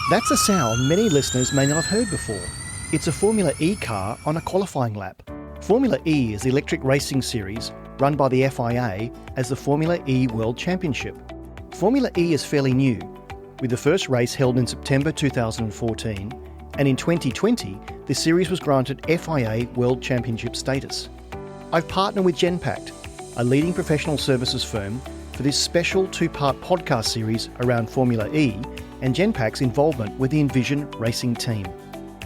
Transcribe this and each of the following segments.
That's a sound many listeners may not have heard before. It's a Formula E car on a qualifying lap. Formula E is the electric racing series run by the FIA as the Formula E World Championship. Formula E is fairly new, with the first race held in September 2014, and in 2020 the series was granted FIA World Championship status. I've partnered with Genpact, a leading professional services firm, for this special two-part podcast series around Formula E and Genpact's involvement with the Envision Racing team.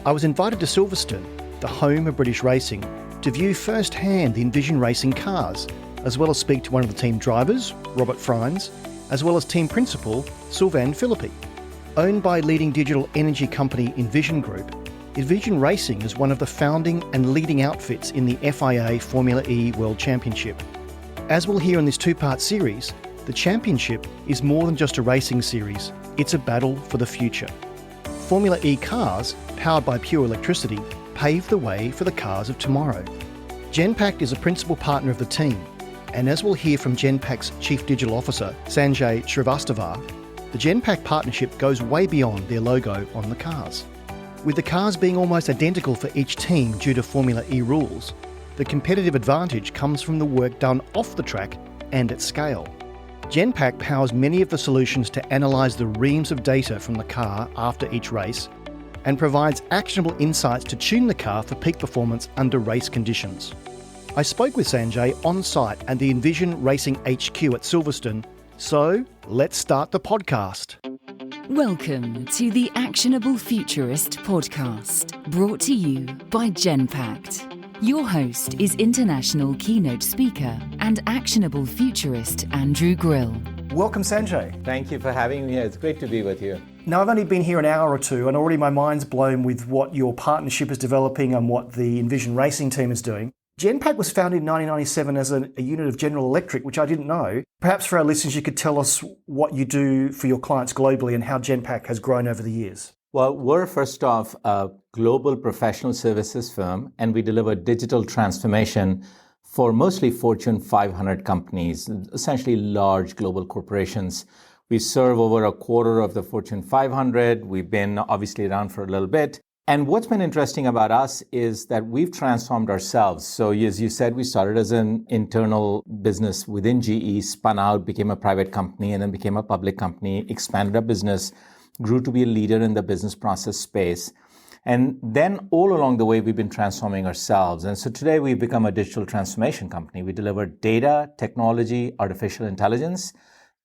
I was invited to Silverstone, the home of British racing, to view firsthand the Envision Racing cars, as well as speak to one of the team drivers, Robert Frines, as well as team principal, Sylvain Philippi. Owned by leading digital energy company Envision Group, Envision Racing is one of the founding and leading outfits in the FIA Formula E World Championship. As we'll hear in this two-part series, the championship is more than just a racing series, it's a battle for the future. Formula E cars, powered by pure electricity, pave the way for the cars of tomorrow. Genpact is a principal partner of the team, and as we'll hear from Genpact's Chief Digital Officer, Sanjay Srivastava, the Genpact partnership goes way beyond their logo on the cars. With the cars being almost identical for each team due to Formula E rules, the competitive advantage comes from the work done off the track and at scale. Genpact powers many of the solutions to analyse the reams of data from the car after each race and provides actionable insights to tune the car for peak performance under race conditions. I spoke with Sanjay on site at the Envision Racing HQ at Silverstone, so let's start the podcast. Welcome to the Actionable Futurist podcast, brought to you by Genpact. Your host is international keynote speaker and actionable futurist Andrew Grill. Welcome, Sanjay. Thank you for having me here. It's great to be with you. Now, I've only been here an hour or two, and already my mind's blown with what your partnership is developing and what the Envision Racing team is doing. Genpact was founded in 1997 as a unit of General Electric, which I didn't know. Perhaps for our listeners, you could tell us what you do for your clients globally and how Genpact has grown over the years. Well, we're first off a global professional services firm, and we deliver digital transformation for mostly Fortune 500 companies, essentially large global corporations. We serve over a quarter of the Fortune 500. We've been obviously around for a little bit. And what's been interesting about us is that we've transformed ourselves. So as you said, we started as an internal business within GE, spun out, became a private company, and then became a public company, expanded our business, grew to be a leader in the business process space. And then all along the way, we've been transforming ourselves. And so today we've become a digital transformation company. We deliver data, technology, artificial intelligence,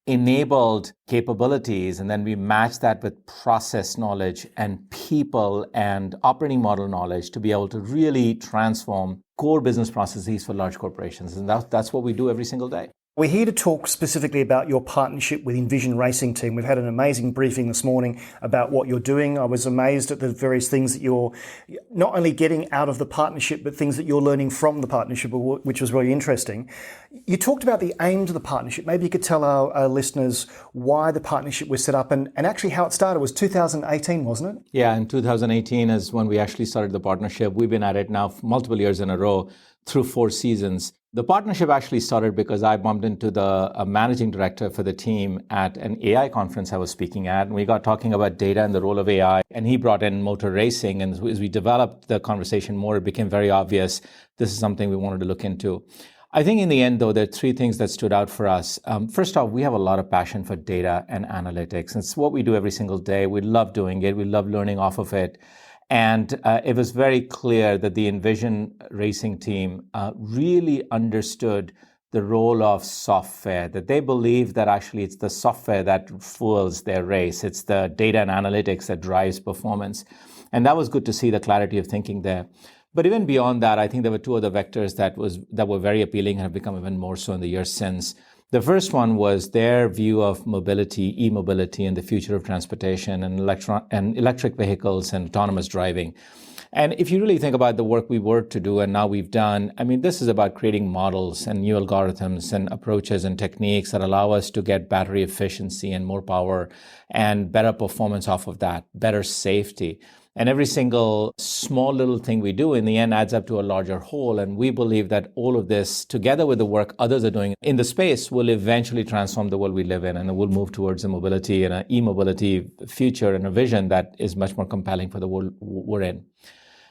enabled capabilities, and then we match that with process knowledge and people and operating model knowledge to be able to really transform core business processes for large corporations. And that's what we do every single day. We're here to talk specifically about your partnership with Envision Racing team. We've had an amazing briefing this morning about what you're doing. I was amazed at the various things that you're not only getting out of the partnership, but things that you're learning from the partnership, which was really interesting. You talked about the aims of the partnership. Maybe you could tell our listeners why the partnership was set up and actually how it started. It was 2018, wasn't it? Yeah, in 2018 is when we actually started the partnership. We've been at it now for multiple years in a row through 4 seasons. The partnership actually started because I bumped into the managing director for the team at an AI conference I was speaking at. And we got talking about data and the role of AI. And he brought in motor racing. And as we developed the conversation more, it became very obvious this is something we wanted to look into. I think in the end, though, there are 3 things that stood out for us. First off, we have a lot of passion for data and analytics. It's what we do every single day. We love doing it. We love learning off of it. And it was very clear that the Envision Racing team really understood the role of software, that they believe that actually it's the software that fuels their race. It's the data and analytics that drives performance. And that was good to see the clarity of thinking there. But even beyond that, I think there were 2 other vectors that were very appealing and have become even more so in the years since. The first one was their view of mobility, e-mobility, and the future of transportation and electric vehicles and autonomous driving. And if you really think about the work we were to do and now we've done, I mean, this is about creating models and new algorithms and approaches and techniques that allow us to get battery efficiency and more power and better performance off of that, better safety. And every single small little thing we do in the end adds up to a larger whole. And we believe that all of this, together with the work others are doing in the space, will eventually transform the world we live in. And we'll move towards a mobility and an e-mobility future and a vision that is much more compelling for the world we're in.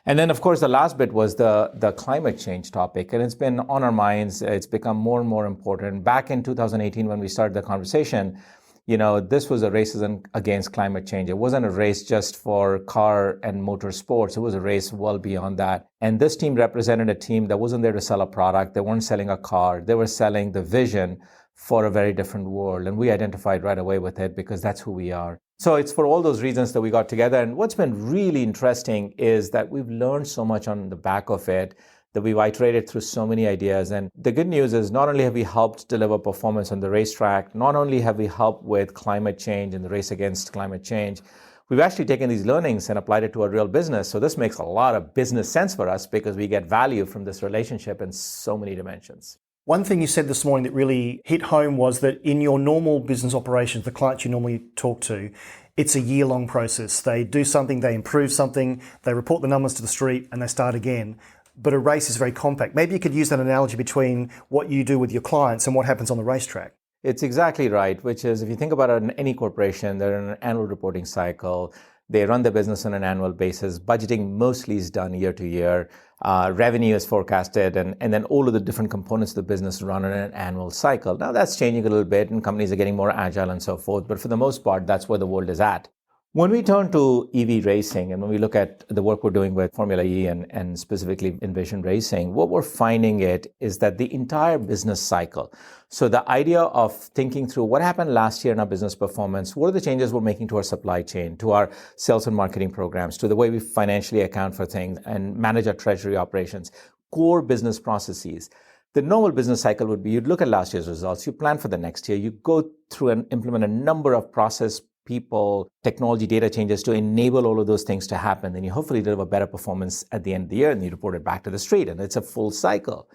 And then, of course, the last bit was the climate change topic. And it's been on our minds. It's become more and more important. Back in 2018, when we started the conversation, this was a race against climate change. It wasn't a race just for car and motor sports. It was a race well beyond that. And this team represented a team that wasn't there to sell a product. They weren't selling a car. They were selling the vision for a very different world. And we identified right away with it because that's who we are. So it's for all those reasons that we got together. And what's been really interesting is that we've learned so much on the back of it, that we've iterated through so many ideas. And the good news is not only have we helped deliver performance on the racetrack, not only have we helped with climate change and the race against climate change, we've actually taken these learnings and applied it to our real business. So this makes a lot of business sense for us because we get value from this relationship in so many dimensions. One thing you said this morning that really hit home was that in your normal business operations, the clients you normally talk to, it's a year-long process. They do something, they improve something, they report the numbers to the street, and they start again. But a race is very compact. Maybe you could use that analogy between what you do with your clients and what happens on the racetrack. It's exactly right, which is if you think about it in any corporation, they're in an annual reporting cycle. They run their business on an annual basis. Budgeting mostly is done year to year. Revenue is forecasted, and then all of the different components of the business run on an annual cycle. Now that's changing a little bit, and companies are getting more agile and so forth. But for the most part, that's where the world is at. When we turn to EV racing and when we look at the work we're doing with Formula E and specifically Envision Racing, what we're finding is that the entire business cycle, so the idea of thinking through what happened last year in our business performance, what are the changes we're making to our supply chain, to our sales and marketing programs, to the way we financially account for things and manage our treasury operations, core business processes. The normal business cycle would be you'd look at last year's results, you plan for the next year, you go through and implement a number of process, people, technology, data changes to enable all of those things to happen. Then you hopefully deliver better performance at the end of the year and you report it back to the street, and it's a full cycle.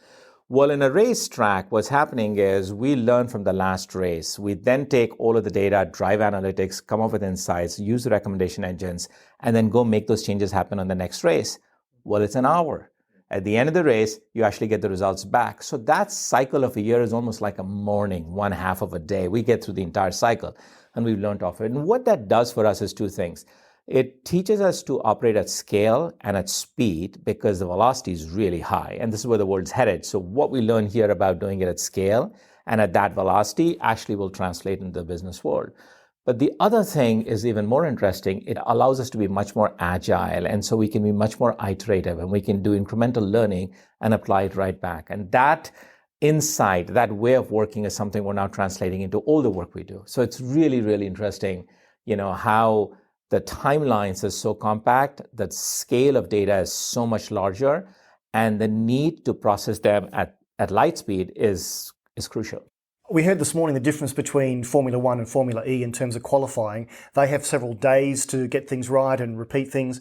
Well, in a racetrack, what's happening is we learn from the last race. We then take all of the data, drive analytics, come up with insights, use the recommendation engines, and then go make those changes happen on the next race. Well, it's an hour. At the end of the race, you actually get the results back. So that cycle of a year is almost like a morning, one half of a day. We get through the entire cycle, and we've learned off it. And what that does for us is two things. It teaches us to operate at scale and at speed because the velocity is really high. And this is where the world's headed. So what we learn here about doing it at scale and at that velocity actually will translate into the business world. But the other thing is even more interesting. It allows us to be much more agile. And so we can be much more iterative and we can do incremental learning and apply it right back. And that insight, that way of working is something we're now translating into all the work we do. So it's really, really interesting, how the timelines are so compact, the scale of data is so much larger, and the need to process them at light speed is crucial. We heard this morning the difference between Formula One and Formula E in terms of qualifying. They have several days to get things right and repeat things.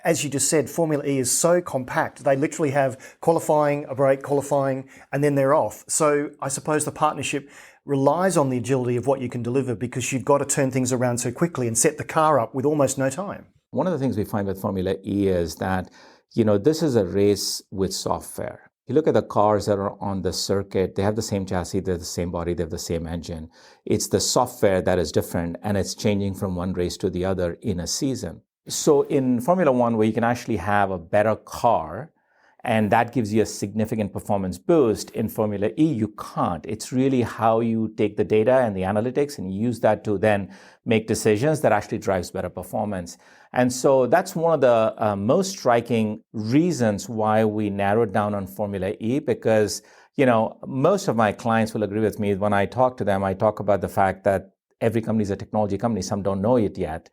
As you just said, Formula E is so compact. They literally have qualifying, a break, qualifying, and then they're off. So I suppose the partnership relies on the agility of what you can deliver because you've got to turn things around so quickly and set the car up with almost no time. One of the things we find with Formula E is that, this is a race with software. You look at the cars that are on the circuit, they have the same chassis, they have the same body, they have the same engine. It's the software that is different, and it's changing from one race to the other in a season. So in Formula One, where you can actually have a better car, and that gives you a significant performance boost, in Formula E, you can't. It's really how you take the data and the analytics and use that to then make decisions that actually drives better performance. And so that's one of the most striking reasons why we narrowed down on Formula E, because, most of my clients will agree with me. When I talk to them, I talk about the fact that every company is a technology company. Some don't know it yet.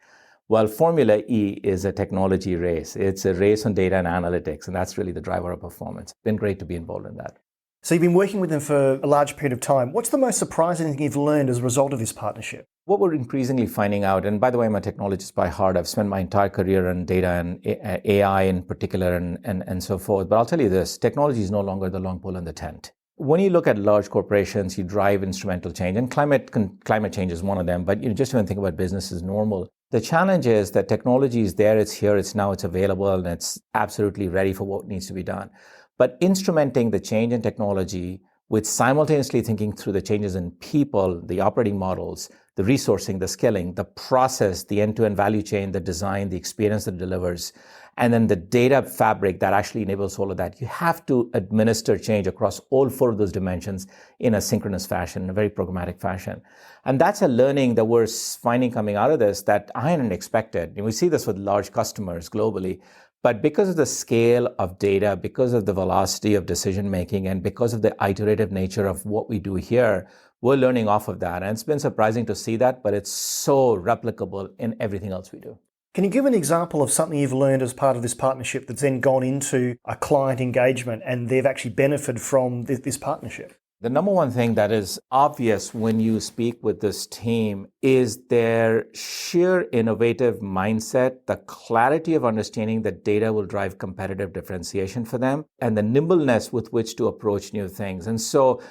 Well, Formula E is a technology race. It's a race on data and analytics, and that's really the driver of performance. It's been great to be involved in that. So you've been working with them for a large period of time. What's the most surprising thing you've learned as a result of this partnership? What we're increasingly finding out, and by the way, I'm a technologist by heart. I've spent my entire career in data and AI in particular and so forth. But I'll tell you this, technology is no longer the long pole in the tent. when you look at large corporations, you drive instrumental change, and climate change is one of them. But just when you think about business as normal, the challenge is that technology is there, it's here, it's now, it's available, and it's absolutely ready for what needs to be done. But instrumenting the change in technology with simultaneously thinking through the changes in people, the operating models, the resourcing, the skilling, the process, the end-to-end value chain, the design, the experience that delivers, and then the data fabric that actually enables all of that. You have to administer change across all four of those dimensions in a synchronous fashion, in a very programmatic fashion. And that's a learning that we're finding coming out of this that I hadn't expected. And we see this with large customers globally. But because of the scale of data, because of the velocity of decision making, and because of the iterative nature of what we do here, we're learning off of that. And it's been surprising to see that, but it's so replicable in everything else we do. Can you give an example of something you've learned as part of this partnership that's then gone into a client engagement and they've actually benefited from this partnership? The number one thing that is obvious when you speak with this team is their sheer innovative mindset, the clarity of understanding that data will drive competitive differentiation for them, and the nimbleness with which to approach new things. And so,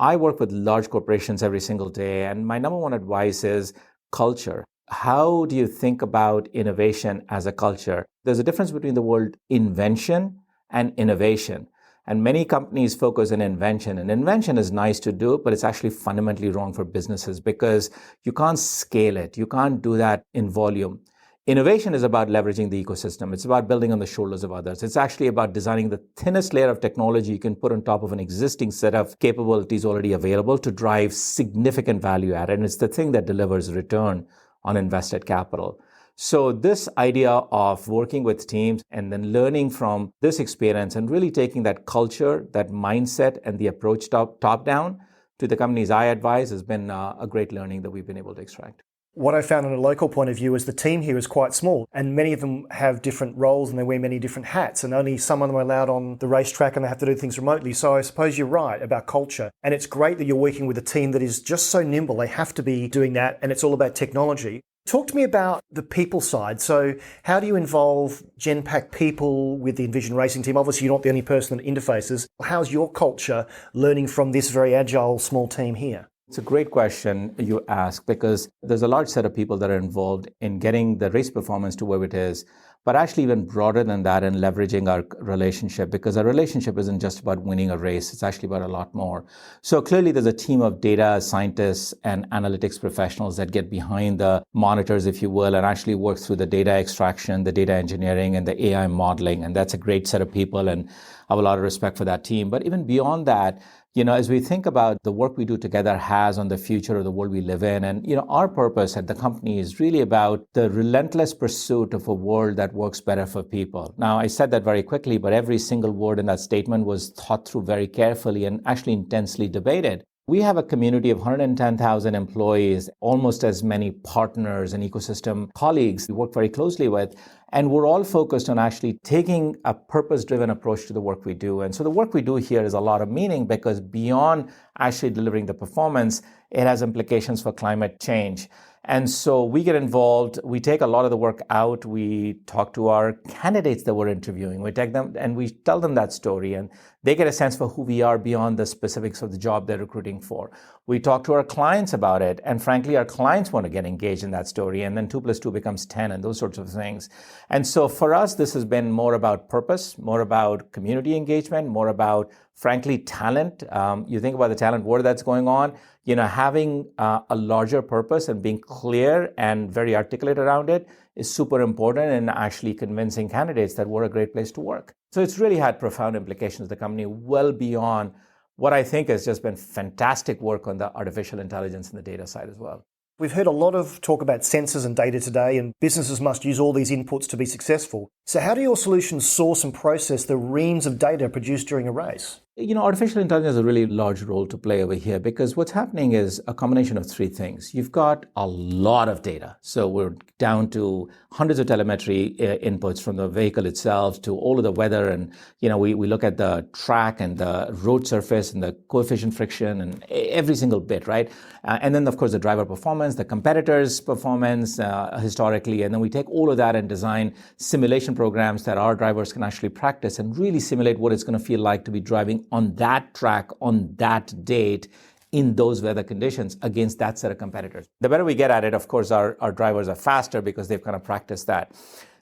I work with large corporations every single day, and my number one advice is culture. How do you think about innovation as a culture? There's a difference between the word invention and innovation. And many companies focus on invention. And invention is nice to do, but it's actually fundamentally wrong for businesses because you can't scale it. You can't do that in volume. Innovation is about leveraging the ecosystem. It's about building on the shoulders of others. It's actually about designing the thinnest layer of technology you can put on top of an existing set of capabilities already available to drive significant value added. And it's the thing that delivers return on invested capital. So this idea of working with teams and then learning from this experience and really taking that culture, that mindset, and the approach top-down to the companies I advise has been a great learning that we've been able to extract. What I found on a local point of view is the team here is quite small, and many of them have different roles and they wear many different hats, and only some of them are allowed on the racetrack and they have to do things remotely. So I suppose you're right about culture, and it's great that you're working with a team that is just so nimble. They have to be doing that, and it's all about technology. Talk to me about the people side. So how do you involve Genpact people with the Envision Racing team? Obviously, you're not the only person that interfaces. How's your culture learning from this very agile small team here? It's a great question you ask because there's a large set of people that are involved in getting the race performance to where it is, but actually even broader than that in leveraging our relationship, because our relationship isn't just about winning a race, it's actually about a lot more. So clearly there's a team of data scientists and analytics professionals that get behind the monitors, if you will, and actually work through the data extraction, the data engineering, and the AI modeling. And that's a great set of people, and I have a lot of respect for that team. But even beyond that, as we think about the work we do together has on the future of the world we live in, and, our purpose at the company is really about the relentless pursuit of a world that works better for people. Now, I said that very quickly, but every single word in that statement was thought through very carefully and actually intensely debated. We have a community of 110,000 employees, almost as many partners and ecosystem colleagues we work very closely with. And we're all focused on actually taking a purpose-driven approach to the work we do. And so the work we do here is a lot of meaning because beyond actually delivering the performance, it has implications for climate change. And so we get involved, we take a lot of the work out, we talk to our candidates that we're interviewing, we take them and we tell them that story, and they get a sense for who we are beyond the specifics of the job they're recruiting for. We talk to our clients about it, and frankly, our clients want to get engaged in that story, and then 2 + 2 becomes 10, and those sorts of things. And so for us, this has been more about purpose, more about community engagement, more about, frankly, talent. You think about the talent war that's going on, having a larger purpose and being clear and very articulate around it is super important in actually convincing candidates that we're a great place to work. So it's really had profound implications to the company well beyond what I think has just been fantastic work on the artificial intelligence and the data side as well. We've heard a lot of talk about sensors and data today, and businesses must use all these inputs to be successful. So how do your solutions source and process the reams of data produced during a race? Artificial intelligence has a really large role to play over here because what's happening is a combination of three things. You've got a lot of data. So we're down to hundreds of telemetry inputs from the vehicle itself to all of the weather. And, we look at the track and the road surface and the coefficient friction and every single bit, right? And then, of course, the driver performance, the competitor's performance historically. And then we take all of that and design simulation programs that our drivers can actually practice and really simulate what it's going to feel like to be driving on that track, on that date, in those weather conditions against that set of competitors. The better we get at it, of course, our drivers are faster because they've kind of practiced that.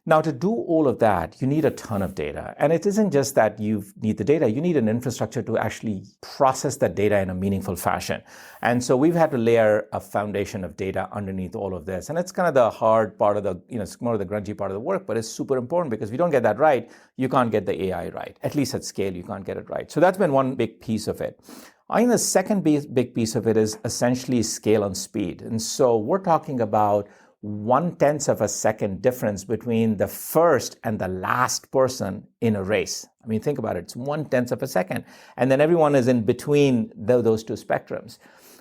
Now, to do all of that, you need a ton of data. And it isn't just that you need the data, you need an infrastructure to actually process that data in a meaningful fashion. And so we've had to layer a foundation of data underneath all of this. And it's kind of the hard part of it's more of the grungy part of the work, but it's super important because if you don't get that right, you can't get the AI right. At least at scale, you can't get it right. So that's been one big piece of it. I think the second big piece of it is essentially scale and speed. And so we're talking about 1/10 of a second difference between the first and the last person in a race. I mean, think about it. It's 1/10 of a second. And then everyone is in between those two spectrums.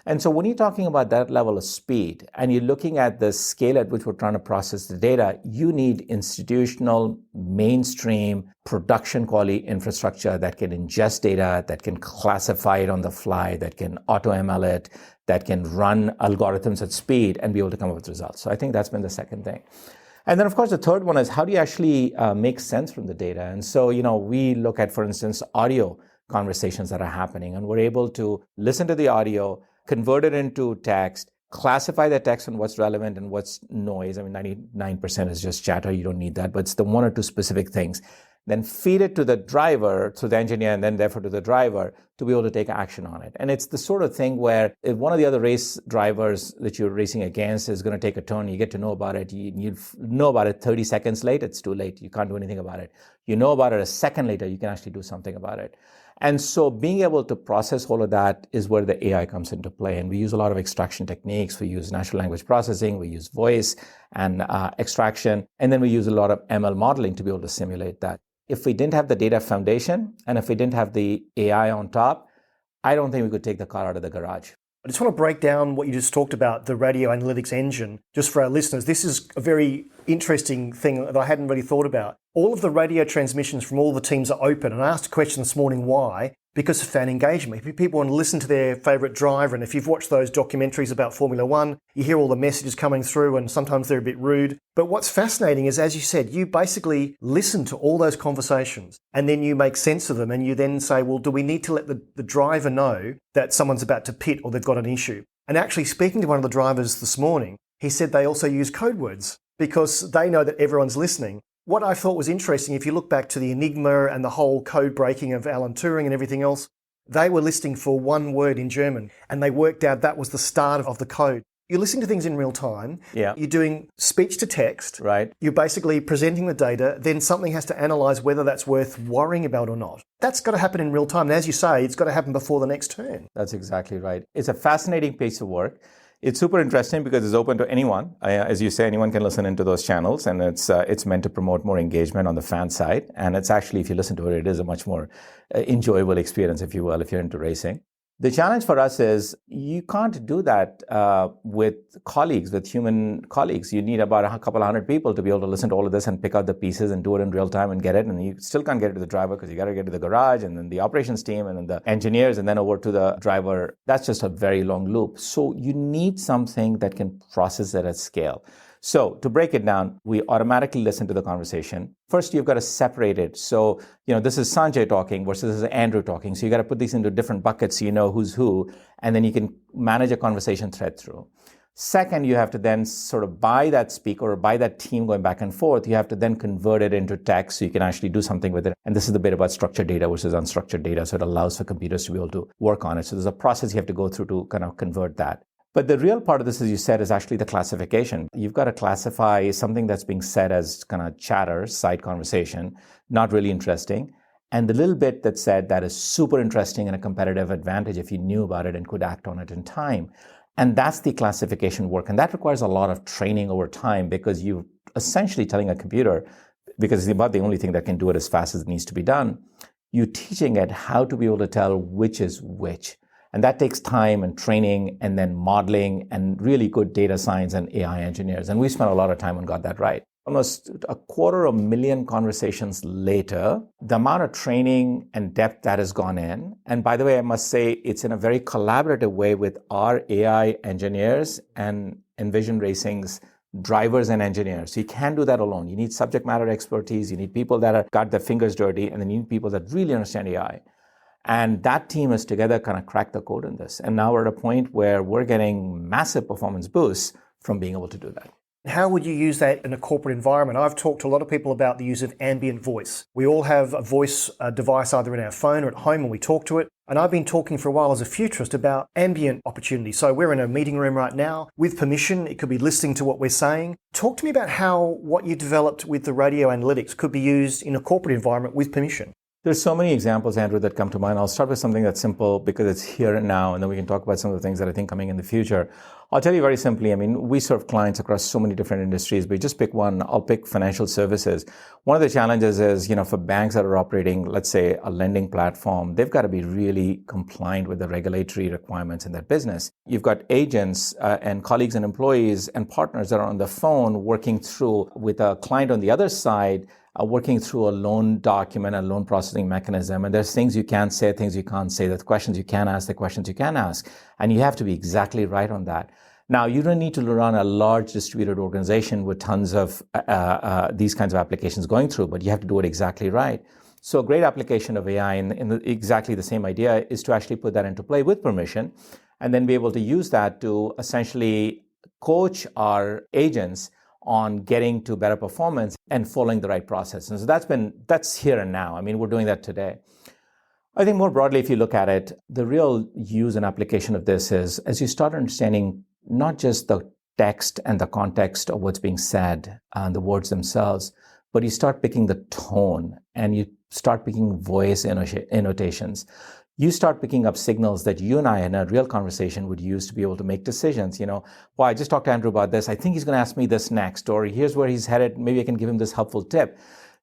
And so when you're talking about that level of speed and you're looking at the scale at which we're trying to process the data, you need institutional, mainstream, production quality infrastructure that can ingest data, that can classify it on the fly, that can auto ML it, that can run algorithms at speed and be able to come up with results. So I think that's been the second thing. And then, of course, the third one is how do you actually make sense from the data? And so, we look at, for instance, audio conversations that are happening, and we're able to listen to the audio, convert it into text, classify that text on what's relevant and what's noise. I mean, 99% is just chatter. You don't need that, but it's the one or two specific things. Then feed it to the driver, to the engineer, and then therefore to the driver to be able to take action on it. And it's the sort of thing where if one of the other race drivers that you're racing against is going to take a turn, you get to know about it. You know about it 30 seconds late, it's too late. You can't do anything about it. You know about it a second later, you can actually do something about it. And so being able to process all of that is where the AI comes into play. And we use a lot of extraction techniques. We use natural language processing. We use voice and extraction. And then we use a lot of ML modeling to be able to simulate that. If we didn't have the data foundation and if we didn't have the AI on top, I don't think we could take the car out of the garage. I just want to break down what you just talked about, the radio analytics engine, just for our listeners. This is a very interesting thing that I hadn't really thought about. All of the radio transmissions from all the teams are open. And I asked a question this morning, why? Because of fan engagement. People want to listen to their favourite driver. And if you've watched those documentaries about Formula One, you hear all the messages coming through and sometimes they're a bit rude. But what's fascinating is, as you said, you basically listen to all those conversations and then you make sense of them. And you then say, well, do we need to let the driver know that someone's about to pit or they've got an issue? And actually speaking to one of the drivers this morning, he said they also use code words because they know that everyone's listening. What I thought was interesting, if you look back to the Enigma and the whole code breaking of Alan Turing and everything else, they were listening for one word in German and they worked out that was the start of the code. You're listening to things in real time. Yeah. You're doing speech to text. Right. You're basically presenting the data. Then something has to analyse whether that's worth worrying about or not. That's got to happen in real time. And as you say, it's got to happen before the next turn. That's exactly right. It's a fascinating piece of work. It's super interesting because it's open to anyone. As you say, anyone can listen into those channels, and it's meant to promote more engagement on the fan side. And it's actually, if you listen to it, it is a much more enjoyable experience, if you will, if you're into racing. The challenge for us is you can't do that with colleagues, with human colleagues. You need about a couple of hundred people to be able to listen to all of this and pick out the pieces and do it in real time and get it. And you still can't get it to the driver because you got to get to the garage and then the operations team and then the engineers and then over to the driver. That's just a very long loop. So you need something that can process it at scale. So to break it down, we automatically listen to the conversation. First, you've got to separate it. So, this is Sanjay talking versus this is Andrew talking. So you got to put these into different buckets so you know who's who, and then you can manage a conversation thread through. Second, you have to then sort of by that speaker or by that team going back and forth, you have to then convert it into text so you can actually do something with it. And this is the bit about structured data versus unstructured data. So it allows for computers to be able to work on it. So there's a process you have to go through to kind of convert that. But the real part of this, as you said, is actually the classification. You've got to classify something that's being said as kind of chatter, side conversation, not really interesting, and the little bit that's said that is super interesting and a competitive advantage if you knew about it and could act on it in time. And that's the classification work. And that requires a lot of training over time because you're essentially telling a computer, because it's about the only thing that can do it as fast as it needs to be done, you're teaching it how to be able to tell which is which. And that takes time and training and then modeling and really good data science and AI engineers. And we spent a lot of time and got that right. Almost 250,000 conversations later, the amount of training and depth that has gone in. And by the way, I must say it's in a very collaborative way with our AI engineers and Envision Racing's drivers and engineers. So you can't do that alone. You need subject matter expertise. You need people that have got their fingers dirty, and then you need people that really understand AI. And that team has together kind of cracked the code in this. And now we're at a point where we're getting massive performance boosts from being able to do that. How would you use that in a corporate environment? I've talked to a lot of people about the use of ambient voice. We all have a voice device either in our phone or at home and we talk to it. And I've been talking for a while as a futurist about ambient opportunities. So we're in a meeting room right now with permission. It could be listening to what we're saying. Talk to me about how what you developed with the radio analytics could be used in a corporate environment with permission. There's so many examples, Andrew, that come to mind. I'll start with something that's simple because it's here and now, and then we can talk about some of the things that I think coming in the future. I'll tell you very simply, we serve clients across so many different industries, but just pick one. I'll pick financial services. One of the challenges is, for banks that are operating, let's say, a lending platform, they've got to be really compliant with the regulatory requirements in their business. You've got agents and colleagues and employees and partners that are on the phone working through with a client on the other side, working through a loan document, a loan processing mechanism. And there's things you can say, things you can't say, the questions you can ask, the questions you can ask. And you have to be exactly right on that. Now, you don't need to run a large distributed organization with tons of these kinds of applications going through, but you have to do it exactly right. So a great application of AI in exactly the same idea is to actually put that into play with permission and then be able to use that to essentially coach our agents on getting to better performance and following the right process. And so that's here and now. We're doing that today. I think more broadly, if you look at it, the real use and application of this is as you start understanding not just the text and the context of what's being said and the words themselves, but you start picking the tone and you start picking voice annotations. You start picking up signals that you and I in a real conversation would use to be able to make decisions. I just talked to Andrew about this. I think he's going to ask me this next, or here's where he's headed. Maybe I can give him this helpful tip.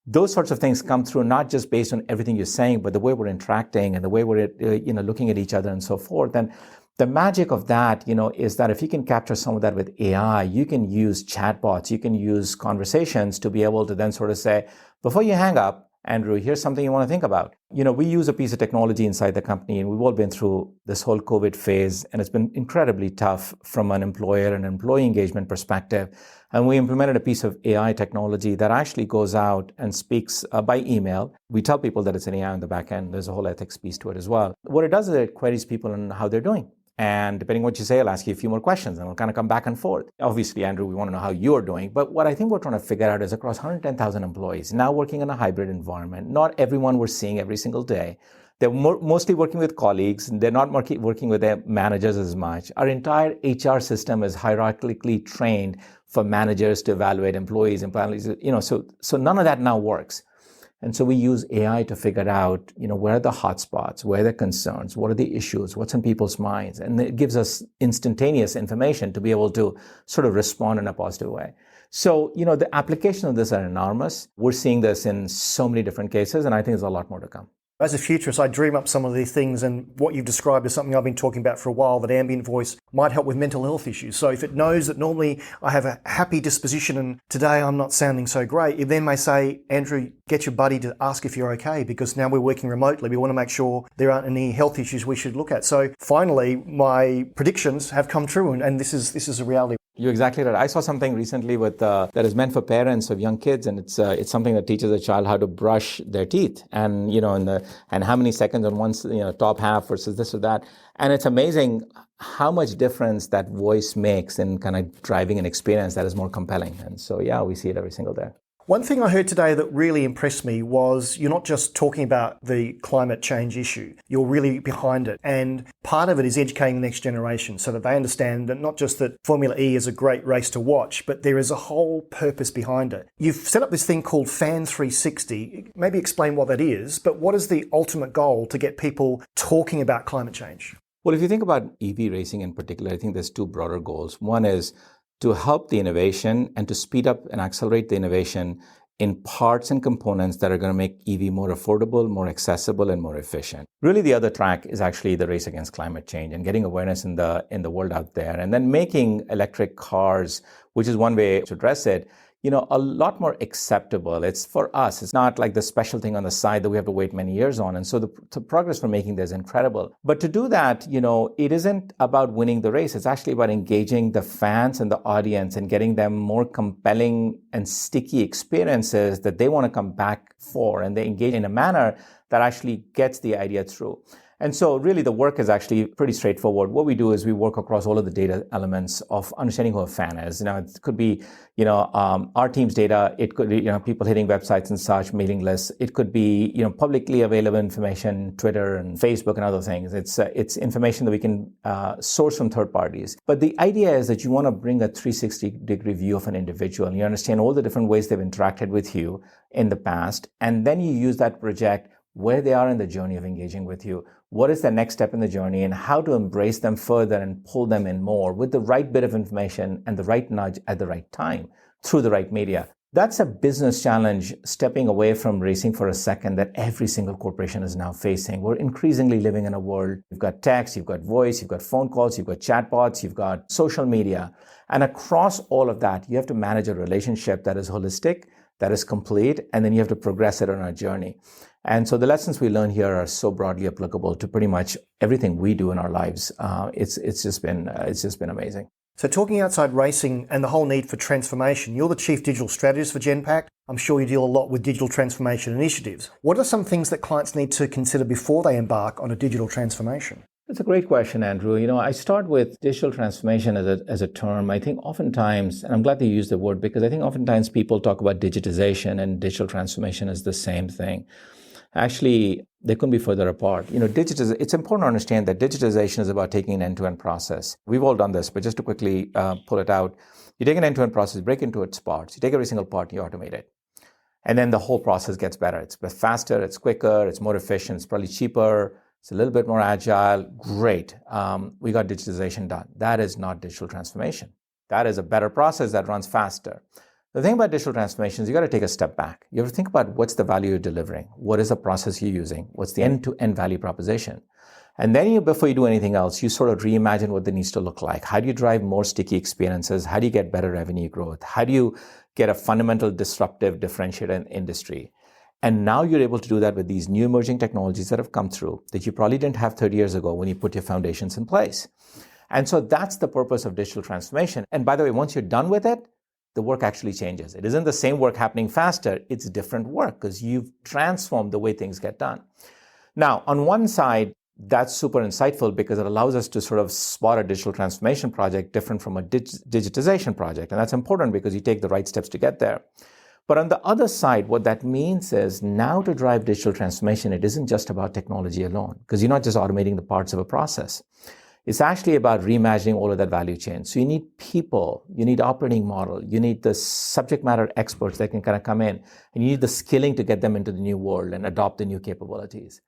Those sorts of things come through not just based on everything you're saying, but the way we're interacting and the way we're looking at each other and so forth. And the magic of that, is that if you can capture some of that with AI, you can use chatbots, you can use conversations to be able to then sort of say, before you hang up, Andrew, here's something you want to think about. We use a piece of technology inside the company, and we've all been through this whole COVID phase, and it's been incredibly tough from an employer and employee engagement perspective. And we implemented a piece of AI technology that actually goes out and speaks by email. We tell people that it's an AI on the back end. There's a whole ethics piece to it as well. What it does is it queries people on how they're doing. And depending on what you say, I'll ask you a few more questions and we'll kind of come back and forth. Obviously, Andrew, we want to know how you're doing. But what I think we're trying to figure out is across 110,000 employees, now working in a hybrid environment, not everyone we're seeing every single day. They're mostly working with colleagues. They're not working with their managers as much. Our entire HR system is hierarchically trained for managers to evaluate employees. So none of that now works. And so we use AI to figure out, where are the hotspots, where are the concerns, what are the issues, what's in people's minds. And it gives us instantaneous information to be able to sort of respond in a positive way. So, the application of this are enormous. We're seeing this in so many different cases, and I think there's a lot more to come. As a futurist, I dream up some of these things, and what you've described is something I've been talking about for a while, that ambient voice might help with mental health issues. So if it knows that normally I have a happy disposition and today I'm not sounding so great, it then may say, Andrew, get your buddy to ask if you're okay, because now we're working remotely. We want to make sure there aren't any health issues we should look at. So finally, my predictions have come true, and this is a reality. You're exactly right. I saw something recently that is meant for parents of young kids, and it's something that teaches a child how to brush their teeth, and and how many seconds on one top half versus this or that, and it's amazing how much difference that voice makes in kind of driving an experience that is more compelling. And so we see it every single day. One thing I heard today that really impressed me was you're not just talking about the climate change issue, you're really behind it. And part of it is educating the next generation so that they understand that not just that Formula E is a great race to watch, but there is a whole purpose behind it. You've set up this thing called Fan 360. Maybe explain what that is, but what is the ultimate goal to get people talking about climate change? Well, if you think about EV racing in particular, I think there's two broader goals. One is to help the innovation and to speed up and accelerate the innovation in parts and components that are going to make EV more affordable, more accessible, and more efficient. Really, the other track is actually the race against climate change and getting awareness in the world out there, and then making electric cars, which is one way to address it, a lot more acceptable. It's for us. It's not like the special thing on the side that we have to wait many years on. And so the progress we're making there is incredible. But to do that, it isn't about winning the race. It's actually about engaging the fans and the audience and getting them more compelling and sticky experiences that they want to come back for. And they engage in a manner that actually gets the idea through. And so really the work is actually pretty straightforward. What we do is we work across all of the data elements of understanding who a fan is. It could be, our team's data. It could be, people hitting websites and such, mailing lists. It could be, publicly available information, Twitter and Facebook and other things. It's information that we can source from third parties. But the idea is that you want to bring a 360-degree view of an individual, and you understand all the different ways they've interacted with you in the past. And then you use that to project where they are in the journey of engaging with you. What is the next step in the journey, and how to embrace them further and pull them in more with the right bit of information and the right nudge at the right time through the right media. That's a business challenge, stepping away from racing for a second, that every single corporation is now facing. We're increasingly living in a world. You've got text, you've got voice, you've got phone calls, you've got chatbots, you've got social media. And across all of that, you have to manage a relationship that is holistic, that is complete, and then you have to progress it on a journey. And so the lessons we learn here are so broadly applicable to pretty much everything we do in our lives. It's just been amazing. So talking outside racing and the whole need for transformation, you're the Chief Digital Strategist for Genpact. I'm sure you deal a lot with digital transformation initiatives. What are some things that clients need to consider before they embark on a digital transformation? That's a great question, Andrew. I start with digital transformation as a term. I think oftentimes, and I'm glad that you used the word, because I think oftentimes people talk about digitization and digital transformation as the same thing. Actually, they couldn't be further apart. It's important to understand that digitization is about taking an end-to-end process. We've all done this, but just to quickly pull it out, you take an end-to-end process, break into its parts. You take every single part, you automate it. And then the whole process gets better. It's faster, it's quicker, it's more efficient, it's probably cheaper, it's a little bit more agile. Great. We got digitization done. That is not digital transformation. That is a better process that runs faster. The thing about digital transformation is you got to take a step back. You have to think about what's the value you're delivering. What is the process you're using? What's the end-to-end value proposition? And then before you do anything else, you sort of reimagine what it needs to look like. How do you drive more sticky experiences? How do you get better revenue growth? How do you get a fundamental disruptive differentiator in industry? And now you're able to do that with these new emerging technologies that have come through that you probably didn't have 30 years ago when you put your foundations in place. And so that's the purpose of digital transformation. And by the way, once you're done with it, the work actually changes. It isn't the same work happening faster. It's different work because you've transformed the way things get done. Now, on one side, that's super insightful because it allows us to sort of spot a digital transformation project different from a digitization project. And that's important because you take the right steps to get there. But on the other side, what that means is now to drive digital transformation, it isn't just about technology alone because you're not just automating the parts of a process. It's actually about reimagining all of that value chain. So you need people, you need operating model, you need the subject matter experts that can kind of come in, and you need the skilling to get them into the new world and adopt the new capabilities.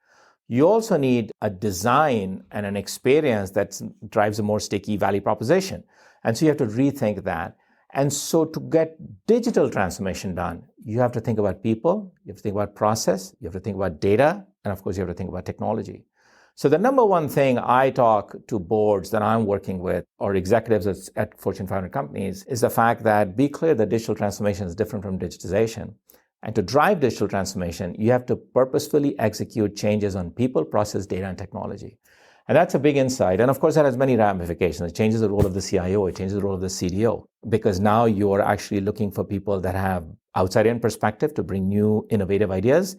You also need a design and an experience that drives a more sticky value proposition. And so you have to rethink that. And so to get digital transformation done, you have to think about people, you have to think about process, you have to think about data, and of course you have to think about technology. So the number one thing I talk to boards that I'm working with or executives at Fortune 500 companies is the fact that be clear that digital transformation is different from digitization. And to drive digital transformation, you have to purposefully execute changes on people, process, data, and technology. And that's a big insight. And of course, that has many ramifications. It changes the role of the CIO. It changes the role of the CDO because now you're actually looking for people that have outside-in perspective to bring new innovative ideas.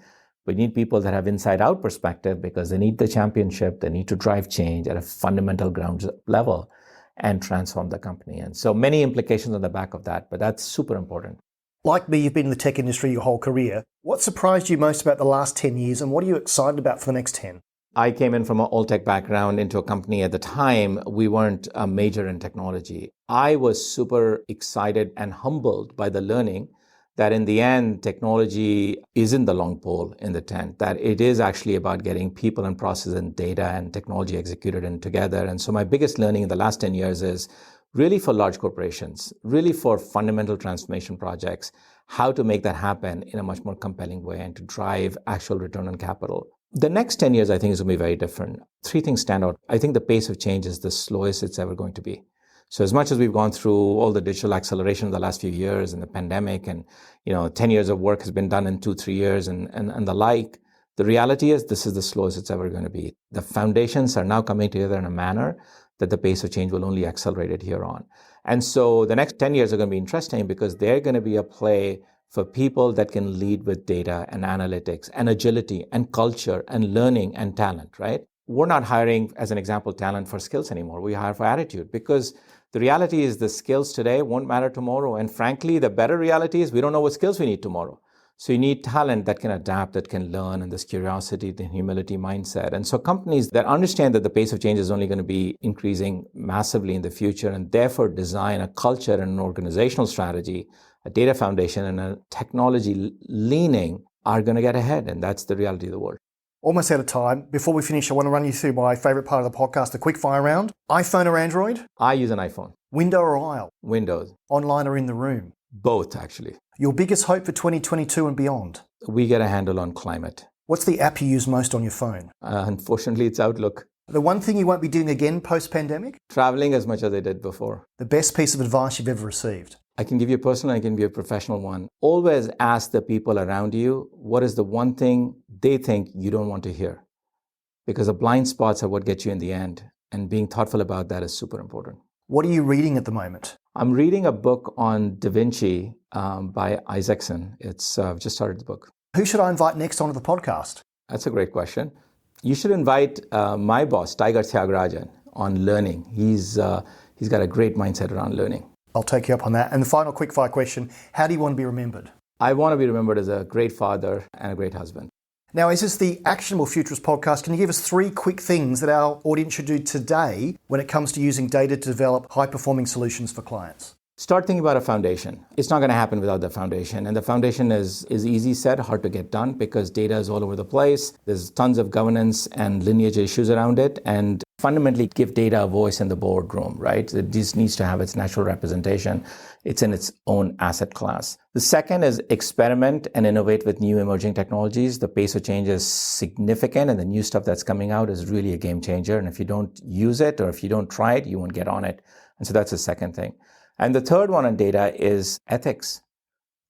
We need people that have inside-out perspective because they need the championship. They need to drive change at a fundamental ground level and transform the company. And so many implications on the back of that, but that's super important. Like me, you've been in the tech industry your whole career. What surprised you most about the last 10 years and what are you excited about for the next 10? I came in from an all-tech background into a company at the time. We weren't a major in technology. I was super excited and humbled by the learning that in the end, technology isn't the long pole in the tent, that it is actually about getting people and process and data and technology executed in together. And so my biggest learning in the last 10 years is really for large corporations, really for fundamental transformation projects, how to make that happen in a much more compelling way and to drive actual return on capital. The next 10 years, I think, is going to be very different. Three things stand out. I think the pace of change is the slowest it's ever going to be. So as much as we've gone through all the digital acceleration in the last few years and the pandemic and, 10 years of work has been done in 2-3 years and the like, the reality is this is the slowest it's ever going to be. The foundations are now coming together in a manner that the pace of change will only accelerate it here on. And so the next 10 years are going to be interesting because they're going to be a play for people that can lead with data and analytics and agility and culture and learning and talent, right? We're not hiring, as an example, talent for skills anymore. We hire for attitude, because the reality is the skills today won't matter tomorrow. And frankly, the better reality is we don't know what skills we need tomorrow. So you need talent that can adapt, that can learn, and this curiosity, the humility mindset. And so companies that understand that the pace of change is only going to be increasing massively in the future, and therefore design a culture and an organizational strategy, a data foundation, and a technology leaning, are going to get ahead. And that's the reality of the world. Almost out of time. Before we finish, I want to run you through my favourite part of the podcast, a quick fire round. iPhone or Android? I use an iPhone. Window or aisle? Windows. Online or in the room? Both, actually. Your biggest hope for 2022 and beyond? We get a handle on climate. What's the app you use most on your phone? Unfortunately, it's Outlook. The one thing you won't be doing again post-pandemic? Traveling as much as I did before. The best piece of advice you've ever received? I can give you a personal, I can give you a professional one. Always ask the people around you, what is the one thing they think you don't want to hear? Because the blind spots are what get you in the end. And being thoughtful about that is super important. What are you reading at the moment? I'm reading a book on Da Vinci by Isaacson. I've just started the book. Who should I invite next onto the podcast? That's a great question. You should invite my boss, Tiger Thiagarajan, on learning. He's got a great mindset around learning. I'll take you up on that. And the final quickfire question, how do you want to be remembered? I want to be remembered as a great father and a great husband. Now, is this the Actionable Futurist podcast? Can you give us 3 quick things that our audience should do today when it comes to using data to develop high-performing solutions for clients? Start thinking about a foundation. It's not going to happen without the foundation. And the foundation is easy said, hard to get done, because data is all over the place. There's tons of governance and lineage issues around it. And fundamentally give data a voice in the boardroom, right? It just needs to have its natural representation. It's in its own asset class. The second is experiment and innovate with new emerging technologies. The pace of change is significant, and the new stuff that's coming out is really a game changer. And if you don't use it, or if you don't try it, you won't get on it. And so that's the second thing. And the third one on data is ethics.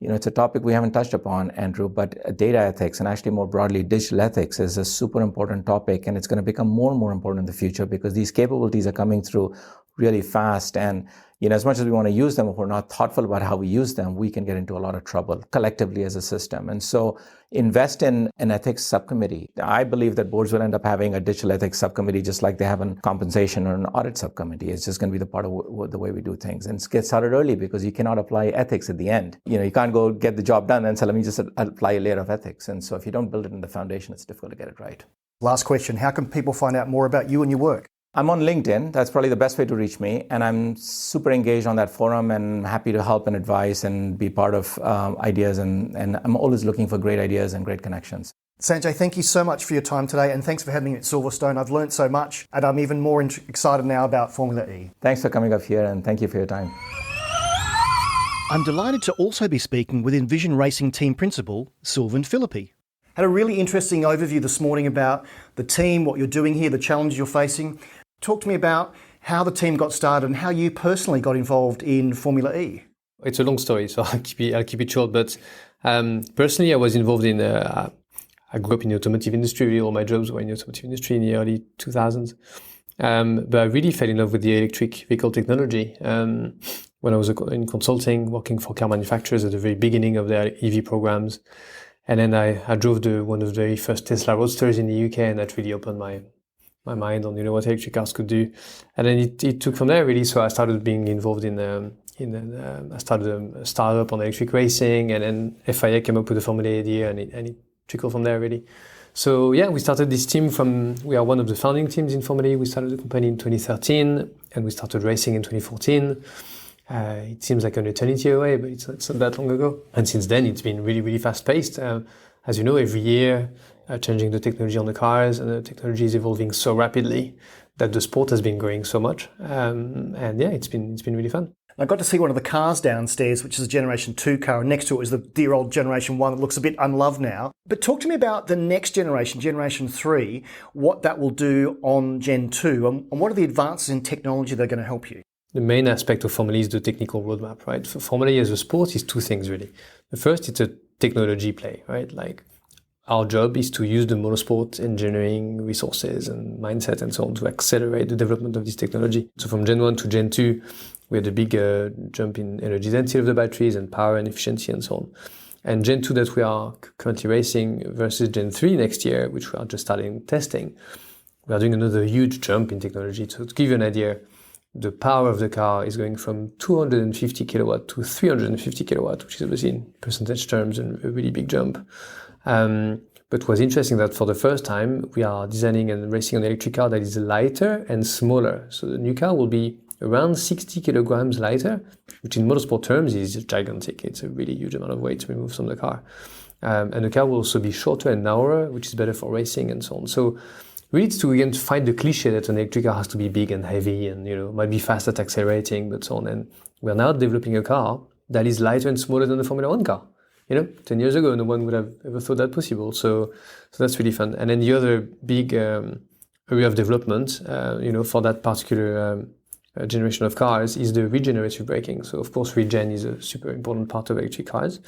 It's a topic we haven't touched upon, Andrew, but data ethics, and actually more broadly, digital ethics, is a super important topic, and it's going to become more and more important in the future, because these capabilities are coming through really fast. And, as much as we want to use them, if we're not thoughtful about how we use them, we can get into a lot of trouble collectively as a system. And so invest in an ethics subcommittee. I believe that boards will end up having a digital ethics subcommittee, just like they have a compensation or an audit subcommittee. It's just going to be the part of the way we do things. And get started early, because you cannot apply ethics at the end. You can't go get the job done and say, let me just apply a layer of ethics. And so if you don't build it in the foundation, it's difficult to get it right. Last question, how can people find out more about you and your work? I'm on LinkedIn. That's probably the best way to reach me. And I'm super engaged on that forum and happy to help and advise and be part of ideas. And I'm always looking for great ideas and great connections. Sanjay, thank you so much for your time today. And thanks for having me at Silverstone. I've learned so much, and I'm even more excited now about Formula E. Thanks for coming up here, and thank you for your time. I'm delighted to also be speaking with Envision Racing team principal, Sylvain Philippi. Had a really interesting overview this morning about the team, what you're doing here, the challenges you're facing. Talk to me about how the team got started and how you personally got involved in Formula E. It's a long story, so I'll keep it short. But personally, I was involved in. I grew up in the automotive industry. Really, all my jobs were in the automotive industry in the early 2000s. But I really fell in love with the electric vehicle technology when I was in consulting, working for car manufacturers at the very beginning of their EV programs. And then I drove one of the very first Tesla Roadsters in the UK, and that really opened my mind on what electric cars could do. And then it took from there really. So I started being involved I started a startup on electric racing, and then FIA came up with the Formula E idea, and it trickled from there really. So yeah, we started this team we are one of the founding teams in Formula E. We started the company in 2013, and we started racing in 2014. It seems like an eternity away, but it's not that long ago. And since then, it's been really, really fast-paced. As you know, every year, changing the technology on the cars, and the technology is evolving so rapidly that the sport has been growing so much. And yeah, it's been really fun. I got to see one of the cars downstairs, which is a Generation 2 car, and next to it is the dear old Generation 1 that looks a bit unloved now. But talk to me about the next generation, Generation 3, what that will do on Gen 2, and what are the advances in technology that are going to help you? The main aspect of Formula E is the technical roadmap, right? For Formula E as a sport is two things, really. The first, it's a technology play, right? Like, our job is to use the motorsport engineering resources and mindset and so on to accelerate the development of this technology. So from Gen 1 to Gen 2, we had a big jump in energy density of the batteries and power and efficiency and so on. And Gen 2 that we are currently racing versus Gen 3 next year, which we are just starting testing, we are doing another huge jump in technology. So to give you an idea, the power of the car is going from 250 kilowatt to 350 kilowatt, which is obviously in percentage terms a really big jump. But what's interesting that for the first time, we are designing and racing an electric car that is lighter and smaller. So the new car will be around 60 kilograms lighter, which in motorsport terms is gigantic. It's a really huge amount of weight removed from the car. And the car will also be shorter and narrower, which is better for racing and so on. So we need to again find the cliche that an electric car has to be big and heavy and might be fast at accelerating, but so on. And we're now developing a car that is lighter and smaller than the Formula One car. 10 years ago, no one would have ever thought that possible. So that's really fun. And then the other big area of development, for that particular generation of cars is the regenerative braking. So of course, regen is a super important part of electric cars.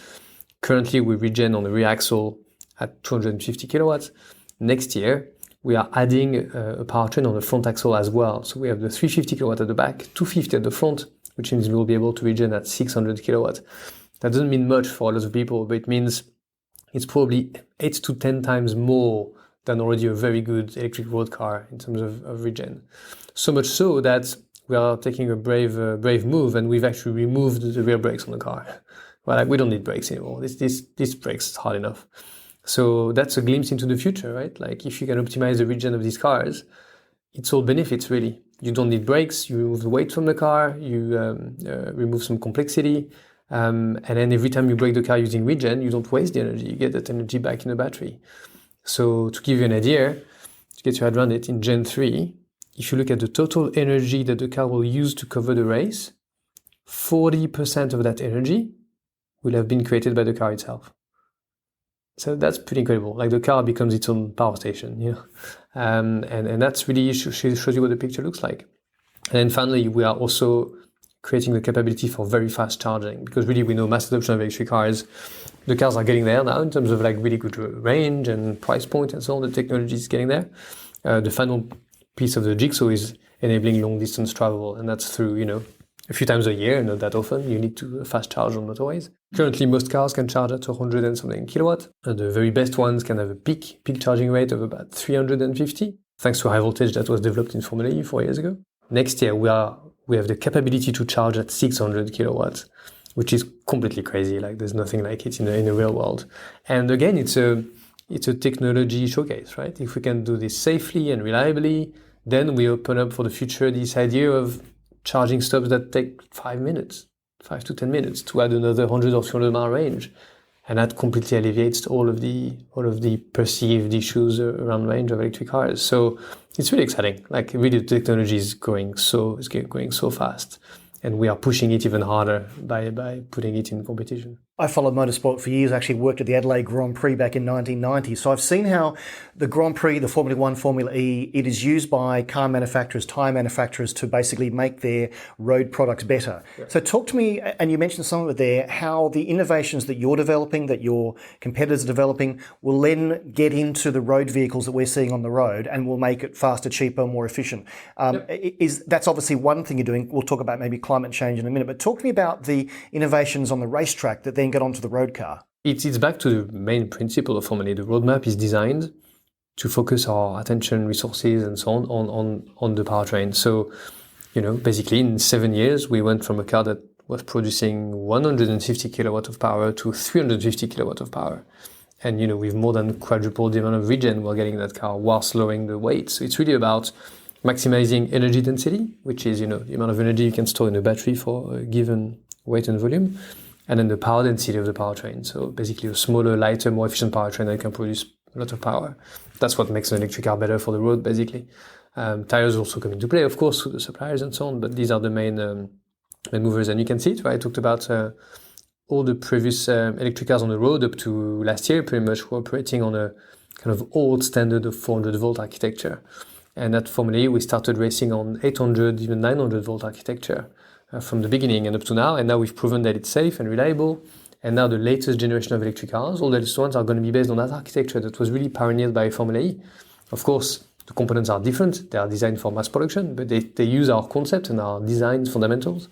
Currently, we regen on the rear axle at 250 kilowatts. Next year, we are adding a powertrain on the front axle as well. So we have the 350 kilowatt at the back, 250 at the front, which means we will be able to regen at 600 kilowatt. That doesn't mean much for a lot of people, but it means it's probably 8 to 10 times more than already a very good electric road car in terms of regen. So much so that we are taking a brave move, and we've actually removed the rear brakes on the car. Well, we don't need brakes anymore. This brakes hard enough. So that's a glimpse into the future, right? Like if you can optimize the regen of these cars, it's all benefits really. You don't need brakes, you remove the weight from the car, you remove some complexity, and then every time you brake the car using regen, you don't waste the energy, you get that energy back in the battery. So to give you an idea, to get your head around it, in Gen 3, if you look at the total energy that the car will use to cover the race, 40% of that energy will have been created by the car itself. So that's pretty incredible. Like the car becomes its own power station, and that's really shows you what the picture looks like. And then finally, we are also creating the capability for very fast charging, because really we know mass adoption of electric cars. The cars are getting there now in terms of like really good range and price point and so on. The technology is getting there. The final piece of the jigsaw is enabling long distance travel, and that's through a few times a year, not that often, you need to fast charge on motorways. Currently, most cars can charge at 100 and something kilowatt. And the very best ones can have a peak charging rate of about 350, thanks to high voltage that was developed in Formula E 4 years ago. Next year, we have the capability to charge at 600 kilowatts, which is completely crazy. Like there's nothing like it in the real world. And again, it's a technology showcase, right? If we can do this safely and reliably, then we open up for the future this idea of charging stops that take 5 to 10 minutes to add another 100 or 200 mile range. And that completely alleviates all of the perceived issues around range of electric cars. So it's really exciting. Like really the technology is going so fast. And we are pushing it even harder by putting it in competition. I followed motorsport for years, actually worked at the Adelaide Grand Prix back in 1990. So I've seen how the Grand Prix, the Formula One, Formula E, it is used by car manufacturers, tyre manufacturers to basically make their road products better. Yeah. So talk to me, and you mentioned some of it there, how the innovations that you're developing, that your competitors are developing, will then get into the road vehicles that we're seeing on the road and will make it faster, cheaper, more efficient. That's obviously one thing you're doing. We'll talk about maybe climate change in a minute, but talk to me about the innovations on the racetrack that then get onto the road car. It's back to the main principle of Formula E. The roadmap is designed to focus our attention, resources, and so on the powertrain. So, basically in 7 years, we went from a car that was producing 150 kilowatt of power to 350 kilowatt of power. And, we've more than quadrupled the amount of regen we're getting in that car whilst lowering the weight. So it's really about maximizing energy density, which is, the amount of energy you can store in a battery for a given weight and volume. And then the power density of the powertrain. So basically a smaller, lighter, more efficient powertrain that can produce a lot of power. That's what makes an electric car better for the road, basically. Tires also come into play, of course, through the suppliers and so on, but these are the main movers. And you can see it, right? I talked about all the previous electric cars on the road up to last year, pretty much were operating on a kind of old standard of 400 volt architecture. And at Formula E, we started racing on 800, even 900 volt architecture. From the beginning and up to now, and now we've proven that it's safe and reliable. And now the latest generation of electric cars, all the latest ones, are going to be based on that architecture that was really pioneered by Formula E. Of course, the components are different. They are designed for mass production, but they use our concept and our design fundamentals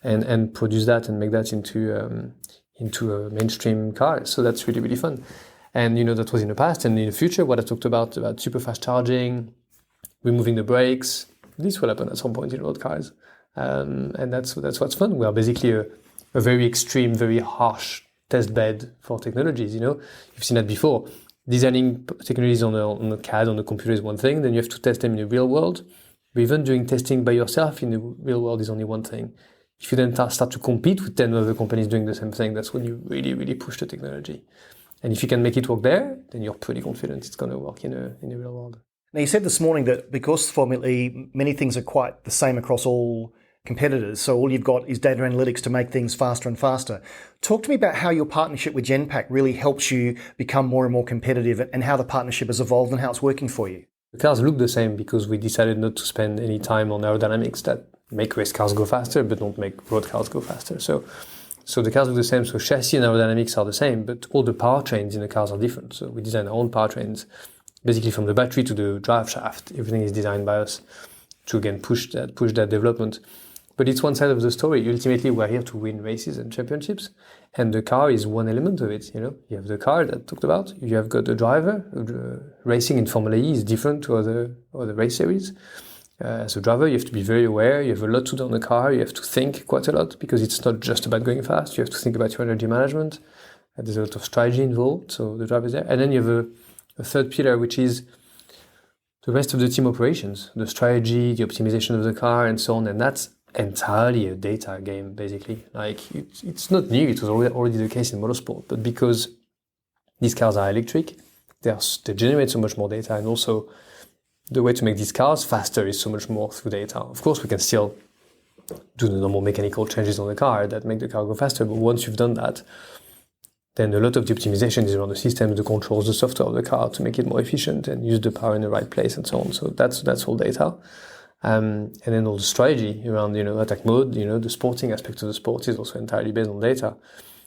and produce that and make that into into a mainstream car. So that's really, really fun. And, that was in the past. And in the future, what I talked about super fast charging, removing the brakes, this will happen at some point in road cars. And that's what's fun. We are basically a very extreme, very harsh test bed for technologies. You've seen that before. Designing technologies on a CAD, on the computer is one thing. Then you have to test them in the real world. But even doing testing by yourself in the real world is only one thing. If you then start to compete with 10 other companies doing the same thing, that's when you really, really push the technology. And if you can make it work there, then you're pretty confident it's going to work in the real world. Now, you said this morning that because Formula E, many things are quite the same across all competitors, so all you've got is data analytics to make things faster and faster. Talk to me about how your partnership with Genpact really helps you become more and more competitive, and how the partnership has evolved and how it's working for you. The cars look the same because we decided not to spend any time on aerodynamics that make race cars go faster but don't make road cars go faster. So the cars look the same, so chassis and aerodynamics are the same, but all the powertrains in the cars are different. So we design our own powertrains, basically from the battery to the drive shaft. Everything is designed by us to, again, push that development. But it's one side of the story. Ultimately, we're here to win races and championships, and the car is one element of it. You have the car that I talked about. You have got the driver. Racing in Formula E is different to other race series. As a driver, you have to be very aware. You have a lot to do on the car. You have to think quite a lot because it's not just about going fast. You have to think about your energy management. There's a lot of strategy involved, so the driver is there. And then you have a third pillar, which is the rest of the team operations, the strategy, the optimization of the car, and so on. And that's entirely a data game, basically. Like, it's not new. It was already the case in motorsport. But because these cars are electric, they generate so much more data, and also the way to make these cars faster is so much more through data. Of course, we can still do the normal mechanical changes on the car that make the car go faster, but once you've done that, then a lot of the optimization is around the systems, the controls, the software of the car to make it more efficient and use the power in the right place and so on. So that's all data. And then all the strategy around, attack mode, the sporting aspect of the sport is also entirely based on data.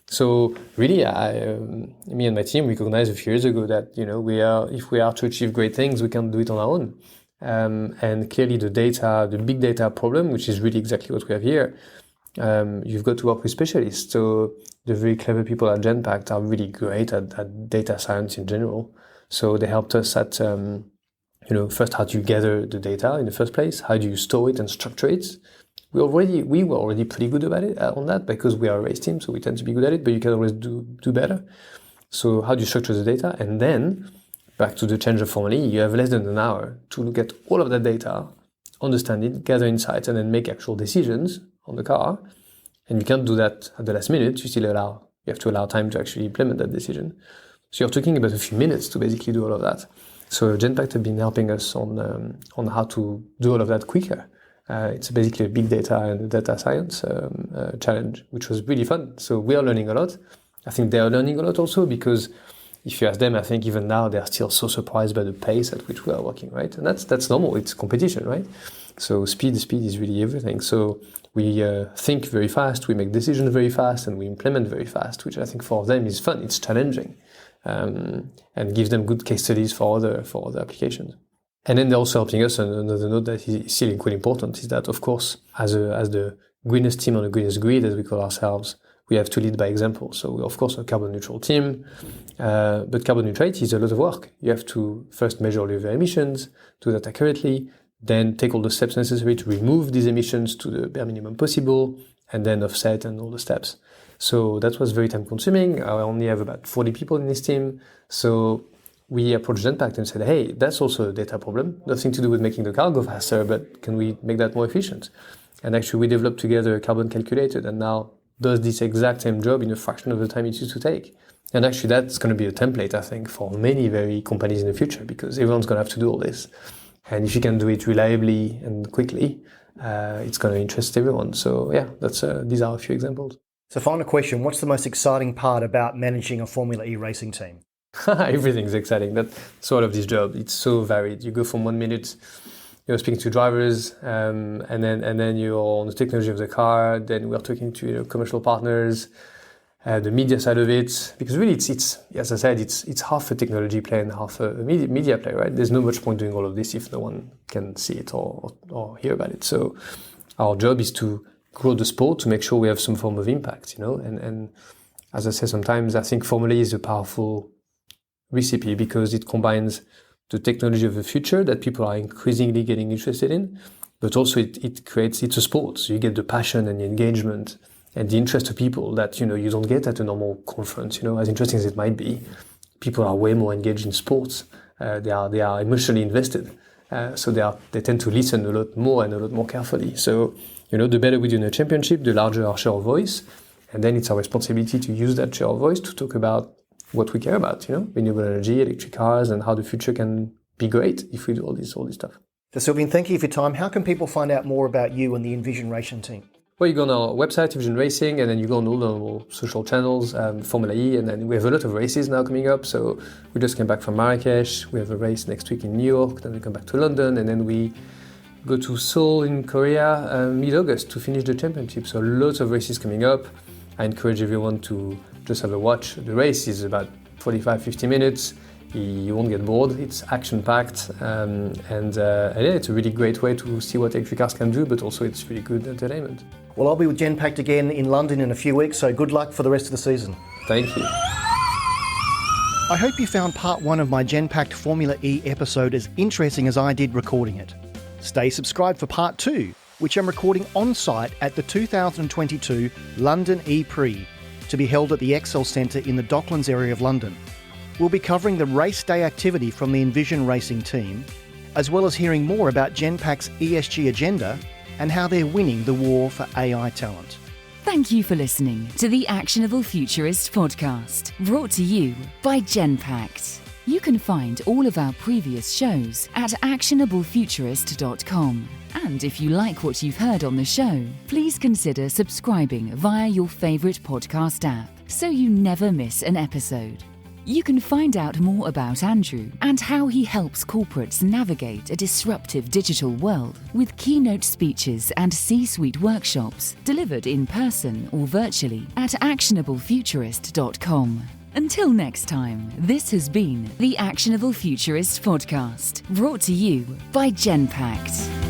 So really, me and my team recognized a few years ago that, if we are to achieve great things, we can't do it on our own. And clearly the big data problem, which is really exactly what we have here, you've got to work with specialists. So the very clever people at Genpact are really great at data science in general. So they helped us at, first, how do you gather the data in the first place? How do you store it and structure it? We were already pretty good about it on that because we are a race team, so we tend to be good at it, but you can always do better. So how do you structure the data? And then, back to the change of Formula E, you have less than an hour to look at all of that data, understand it, gather insights, and then make actual decisions on the car. And you can't do that at the last minute. You have to allow time to actually implement that decision. So you're talking about a few minutes to basically do all of that. So Genpact have been helping us on how to do all of that quicker. It's basically a big data and data science challenge, which was really fun. So we are learning a lot. I think they are learning a lot also because if you ask them, I think even now they're still so surprised by the pace at which we are working, right? And that's normal. It's competition, right? So speed is really everything. So we think very fast, we make decisions very fast, and we implement very fast, which I think for them is fun. It's challenging, and gives them good case studies for other applications. And then they're also helping us, and another note that is still quite important is that, of course, as the greenest team on the greenest grid, as we call ourselves, we have to lead by example. So we're, of course, a carbon neutral team, but carbon neutrality is a lot of work. You have to first measure all of your emissions, do that accurately, then take all the steps necessary to remove these emissions to the bare minimum possible, and then offset and all the steps. So that was very time consuming. I only have about 40 people in this team. So we approached Genpact and said, hey, that's also a data problem. Nothing to do with making the car go faster, but can we make that more efficient? And actually we developed together a carbon calculator that now does this exact same job in a fraction of the time it used to take. And actually that's going to be a template, I think, for many very companies in the future, because everyone's going to have to do all this. And if you can do it reliably and quickly, it's going to interest everyone. So yeah, these are a few examples. So final question, what's the most exciting part about managing a Formula E racing team? Everything's exciting. That's sort of this job. It's so varied. You go from 1 minute, you're speaking to drivers, and then you're on the technology of the car. Then we're talking to commercial partners, the media side of it. Because really, it's as I said, it's half a technology play and half a media play, right? There's no much point doing all of this if no one can see it or hear about it. So our job is to grow the sport to make sure we have some form of impact, and as I say sometimes, I think Formula E is a powerful recipe because it combines the technology of the future that people are increasingly getting interested in, but also it's a sport. So you get the passion and the engagement and the interest of people that, you don't get at a normal conference. As interesting as it might be, people are way more engaged in sports. They are emotionally invested. So they tend to listen a lot more and a lot more carefully. So, the better we do in a championship, the larger our share of voice. And then it's our responsibility to use that share of voice to talk about what we care about, renewable energy, electric cars, and how the future can be great if we do all this stuff. So Sylvain, thank you for your time. How can people find out more about you and the Envision Racing team? Well, you go on our website, Envision Racing, and then you go on all the social channels, Formula E, and then we have a lot of races now coming up. So we just came back from Marrakesh. We have a race next week in New York. Then we come back to London, and then we go to Seoul in Korea mid-August to finish the championship. So lots of races coming up. I encourage everyone to just have a watch. The race is about 45-50 minutes. You won't get bored. It's action-packed, and it's a really great way to see what electric cars can do, but also it's really good entertainment. Well, I'll be with Genpact again in London in a few weeks, so good luck for the rest of the season. Thank you. I hope you found part 1 of my Genpact Formula E episode as interesting as I did recording it. Stay subscribed for part 2, which I'm recording on-site at the 2022 London E-Prix, to be held at the Excel Centre in the Docklands area of London. We'll be covering the race day activity from the Envision Racing team, as well as hearing more about Genpact's ESG agenda and how they're winning the war for AI talent. Thank you for listening to the Actionable Futurist podcast, brought to you by Genpact. You can find all of our previous shows at actionablefuturist.com. And if you like what you've heard on the show, please consider subscribing via your favourite podcast app so you never miss an episode. You can find out more about Andrew and how he helps corporates navigate a disruptive digital world with keynote speeches and C-suite workshops delivered in person or virtually at actionablefuturist.com. Until next time, this has been the Actionable Futurist podcast, brought to you by Genpact.